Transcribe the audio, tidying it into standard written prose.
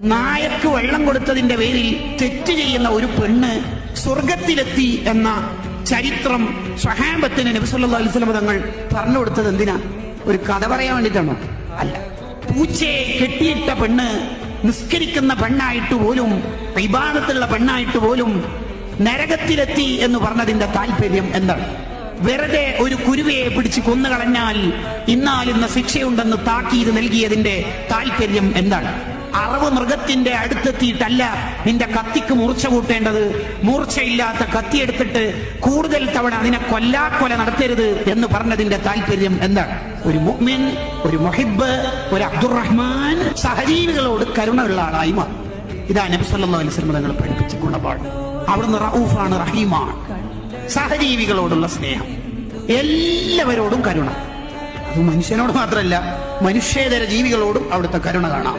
നായക്ക് വെള്ളം കൊടുത്തതിന്റെ പേരിൽ തെറ്റ് ചെയ്യുന്ന ഒരു പെണ്ണ് സ്വർഗത്തിലെത്തി എന്ന ചരിത്രം സ്വഹാബത്തിന് നബി സല്ലല്ലാഹു അലൈഹി വസല്ലം തങ്ങൾ പറഞ്ഞു കൊടുത്തത് എന്തിനാ? ഒരു കഥ പറയാൻ വേണ്ടിയിട്ടാണോ? അല്ല. പൂച്ചയെ കെട്ടിയിട്ട പെണ്ണ് നിസ്കരിക്കുന്ന പെണ്ണായിട്ട് പോലും ഇബാദത്തുള്ള പെണ്ണായിട്ട് പോലും നരകത്തിലെത്തി എന്ന് പറഞ്ഞതിന്റെ താല്പര്യം എന്താണ്? വെറുതെ ഒരു കുരുവയെ പിടിച്ച് കൊന്നുകളഞ്ഞാൽ ഇന്നാലിന്ന ശിക്ഷയുണ്ടെന്ന് താക്കീത് നൽകിയതിന്റെ താല്പര്യം എന്താണ്? അറവ് മൃഗത്തിന്റെ അടുത്തെത്തിയിട്ടല്ല നിന്റെ കത്തിക്ക് മൂർച്ച കൂട്ടേണ്ടത്. മൂർച്ചയില്ലാത്ത കത്തിയെടുത്തിട്ട് കൂടുതൽ തവണ അതിനെ കൊല്ലാക്കൊല നടത്തരുത് എന്ന് പറഞ്ഞതിന്റെ താല്പര്യം എന്താണ്? ഒരു മുഅ്മിൻ, ഒരു മുഹിബ്ബ്, ഒരു അബ്ദുറഹ്മാൻ സഹജീവികളോട് കരുണയുള്ള ആളായി മാറും. ഇതാ നബി സല്ലല്ലാഹു അലൈഹി വസല്ലം തങ്ങൾ പഠിപ്പിച്ച ഗുണപാഠം. അവിടുന്ന് റഊഫാണ്, റഹീമാണ്. സഹജീവികളോടുള്ള സ്നേഹം, എല്ലാവരോടും കരുണ. അത് മനുഷ്യനോട് മാത്രമല്ല, മനുഷ്യേതര ജീവികളോടും അവിടുത്തെ കരുണ കാണാം.